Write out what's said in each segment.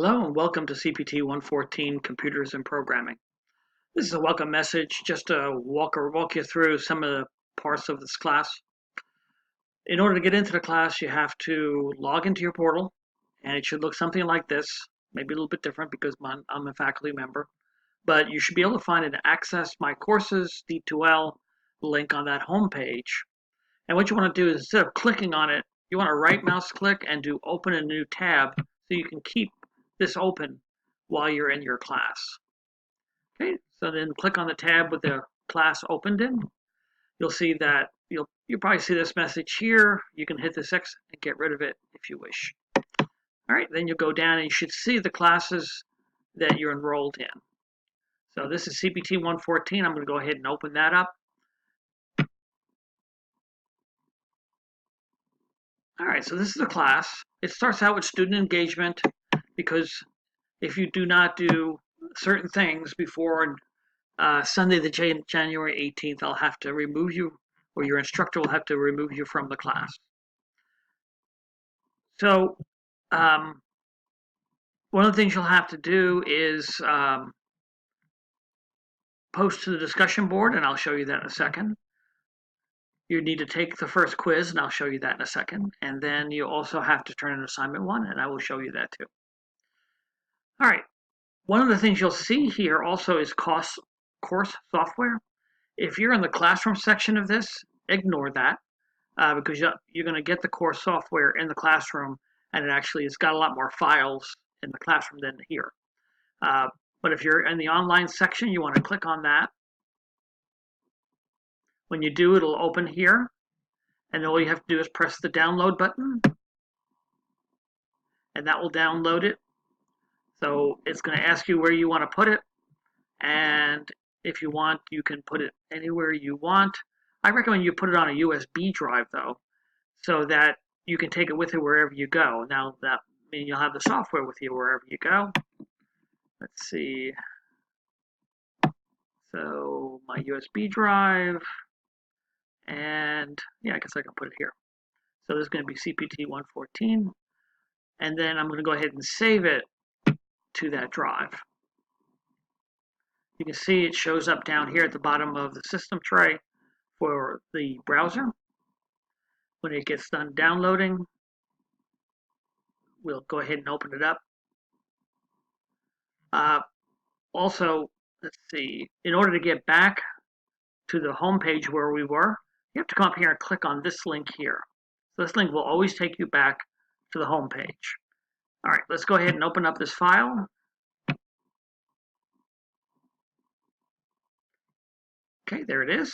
Hello and welcome to CPT 114 Computers and Programming. This is a welcome message just to walk you through some of the parts of this class. In order to get into the class, you have to log into your portal, and it should look something like this, maybe a little bit different because I'm a faculty member, but you should be able to find an Access My Courses D2L link on that home page. And what you want to do is instead of clicking on it, you want to right mouse click and do Open a New Tab so you can keep this open while you're in your class. Okay, so then click on the tab with the class opened in. You'll see that you'll probably see this message here. You can hit this X and get rid of it if you wish. All right, then you'll go down and you should see the classes that you're enrolled in. So this is CPT 114. I'm going to go ahead and open that up. All right, so this is the class. It starts out with student engagement because if you do not do certain things before Sunday, the January 18th, I'll have to remove you, or your instructor will have to remove you from the class. So one of the things you'll have to do is post to the discussion board, and I'll show you that in a second. You need to take the first quiz, and I'll show you that in a second. And then you also have to turn in assignment 1, and I will show you that too. All right. One of the things you'll see here also is course software. If you're in the classroom section of this, ignore that because you're going to get the course software in the classroom, and it's got a lot more files in the classroom than here. But if you're in the online section, you want to click on that. When you do, it'll open here, and all you have to do is press the download button, and that will download it. So it's going to ask you where you want to put it, and if you want, you can put it anywhere you want. I recommend you put it on a USB drive, though, so that you can take it with you wherever you go. Now, that means you'll have the software with you wherever you go. Let's see. So my USB drive, and yeah, I guess I can put it here. So this is going to be CPT 114, and then I'm going to go ahead and save it to that drive. You can see it shows up down here at the bottom of the system tray for the browser. When it gets done downloading, we'll go ahead and open it up. Also, let's see, in order to get back to the home page where we were, you have to come up here and click on this link here. So this link will always take you back to the home page. All right, let's go ahead and open up this file. Okay, there it is.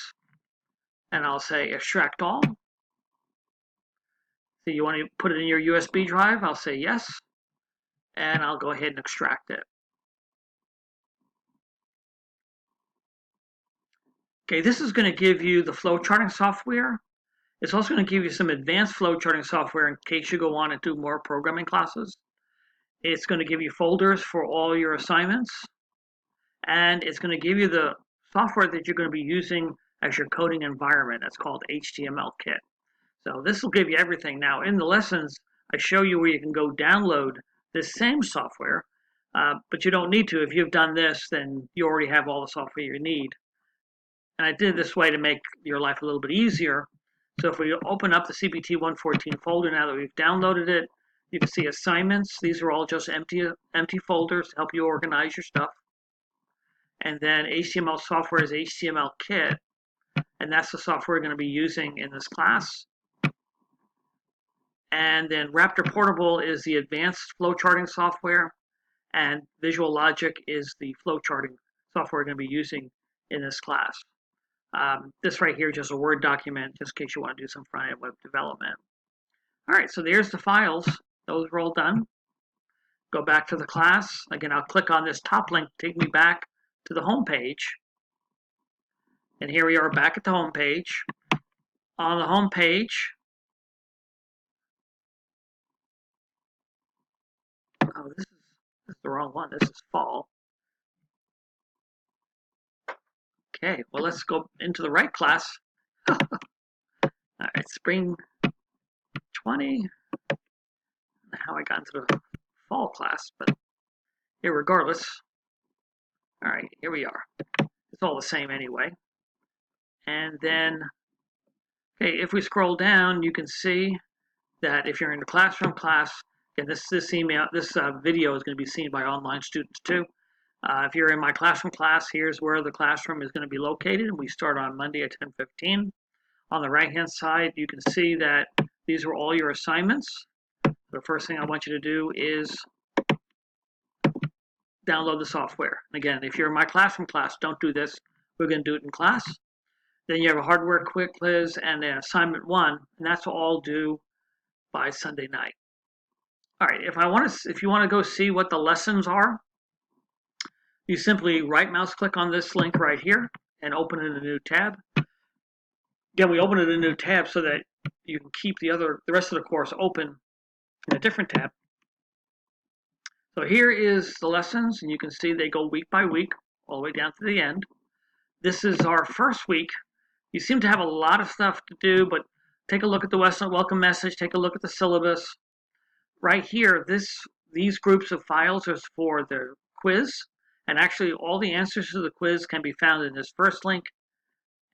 And I'll say extract all. So you want to put it in your USB drive? I'll say yes. And I'll go ahead and extract it. Okay, this is going to give you the flowcharting software. It's also going to give you some advanced flowcharting software in case you go on and do more programming classes. It's going to give you folders for all your assignments. And it's going to give you the software that you're going to be using as your coding environment. That's called HTML Kit. So this will give you everything. Now, in the lessons, I show you where you can go download this same software, but you don't need to. If you've done this, then you already have all the software you need. And I did it this way to make your life a little bit easier. So if we open up the CPT 114 folder now that we've downloaded it, you can see assignments. These are all just empty folders to help you organize your stuff. And then HTML software is HTML Kit, and that's the software we're going to be using in this class. And then Raptor Portable is the advanced flowcharting software, and Visual Logic is the flowcharting software we're going to be using in this class. This right here is just a Word document, just in case you want to do some front-end web development. All right, so there's the files. Those are all done. Go back to the class. Again, I'll click on this top link to take me back to the home page. And here we are back at the home page. On the home page, oh, this is the wrong one. This is fall. Okay, well, let's go into the right class. All right, spring 20. How I got into the fall class, but irregardless. All right, here we are. It's all the same anyway. And then, okay, if we scroll down, you can see that if you're in the classroom class, again, this video is going to be seen by online students too. If you're in my classroom class, here's where the classroom is going to be located, and we start on Monday at 10:15. On the right-hand side, you can see that these are all your assignments. The first thing I want you to do is download the software. Again, if you're in my classroom class, don't do this. We're going to do it in class. Then you have a hardware quick quiz and then assignment 1, and that's all due by Sunday night. All right, if you want to go see what the lessons are, you simply right mouse click on this link right here and open it in a new tab. Again, we open it in a new tab so that you can keep the rest of the course open in a different tab. So here is the lessons, and you can see they go week by week all the way down to the end. This is our first week. You seem to have a lot of stuff to do, but take a look at the welcome message, take a look at the syllabus. Right here, these groups of files are for the quiz, and actually all the answers to the quiz can be found in this first link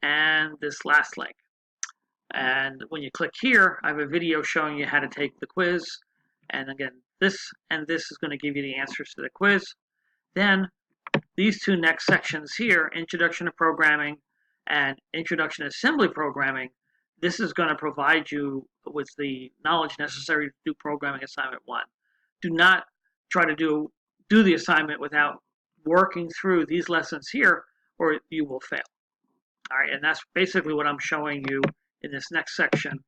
and this last link. And when you click here, I have a video showing you how to take the quiz. And again, this and this is going to give you the answers to the quiz. Then these two next sections here, Introduction to Programming and Introduction to Assembly Programming, this is going to provide you with the knowledge necessary to do programming assignment 1. Do not try to do the assignment without working through these lessons here, or you will fail. All right, and that's basically what I'm showing you in this next section.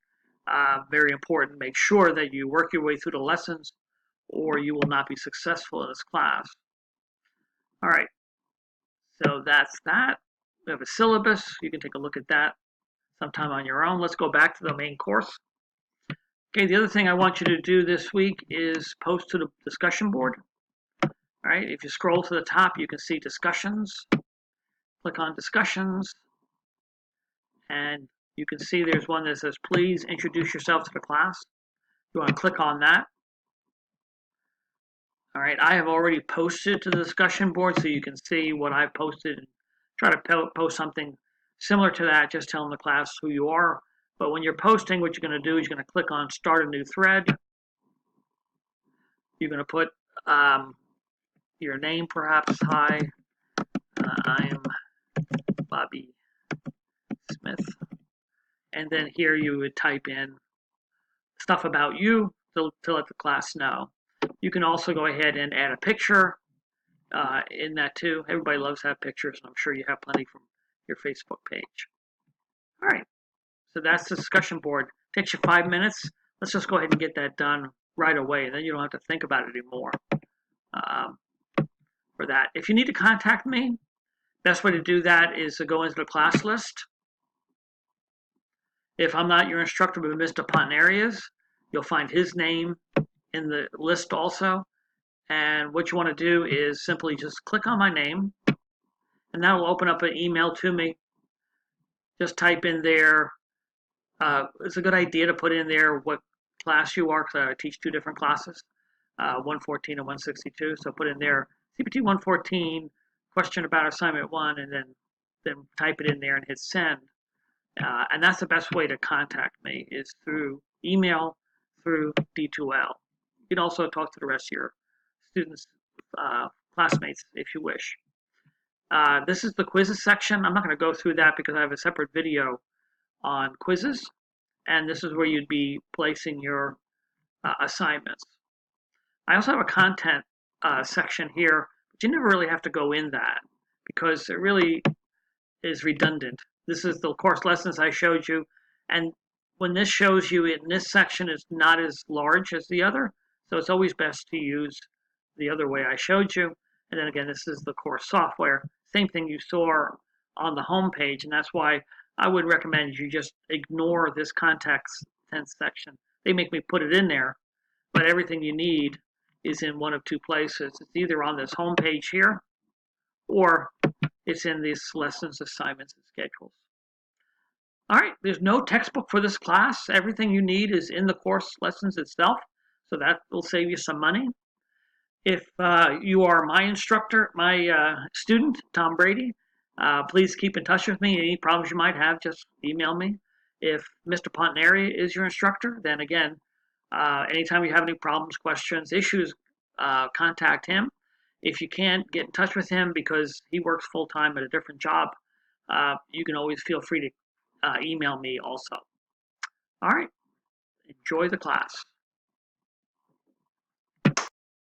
Very important. Make sure that you work your way through the lessons, or you will not be successful in this class. All right, so that's that. We have a syllabus. You can take a look at that sometime on your own. Let's go back to the main course. Okay, the other thing I want you to do this week is post to the discussion board. All right, if you scroll to the top, you can see discussions. Click on discussions, and you can see there's one that says, please introduce yourself to the class. You want to click on that. All right, I have already posted to the discussion board, so you can see what I've posted. Try to post something similar to that, just telling the class who you are. But when you're posting, what you're going to do is you're going to click on Start a New Thread. You're going to put your name, perhaps. Hi, I am Bobby Smith. And then here you would type in stuff about you to let the class know. You can also go ahead and add a picture in that too. Everybody loves to have pictures, and I'm sure you have plenty from your Facebook page. All right, so that's the discussion board. Takes you 5 minutes. Let's just go ahead and get that done right away. Then you don't have to think about it anymore for that. If you need to contact me, best way to do that is to go into the class list. If I'm not your instructor but Mr. Ponterius, you'll find his name in the list also. And what you want to do is simply just click on my name, and that will open up an email to me. Just type in there. It's a good idea to put in there what class you are, because I teach 2 different classes, 114 and 162. So put in there CPT 114, question about assignment 1, and then type it in there and hit send. And that's the best way to contact me, is through email, through D2L. You can also talk to the rest of your students, classmates, if you wish. This is the quizzes section. I'm not going to go through that because I have a separate video on quizzes, and this is where you'd be placing your assignments. I also have a content section here, but you never really have to go in that because it really is redundant. This is the course lessons I showed you, and when this shows you in this section is not as large as the other, so it's always best to use the other way I showed you. And then again, this is the course software. Same thing you saw on the home page, and that's why I would recommend you just ignore this context section. They make me put it in there, but everything you need is in one of 2 places. It's either on this home page here, or it's in these lessons, assignments, and schedules. All right, there's no textbook for this class. Everything you need is in the course lessons itself, so that will save you some money. If you are my instructor, my student, Tom Brady, please keep in touch with me. Any problems you might have, just email me. If Mr. Pontineri is your instructor, then again, anytime you have any problems, questions, issues, contact him. If you can't get in touch with him because he works full time at a different job, you can always feel free to email me also. All right, enjoy the class.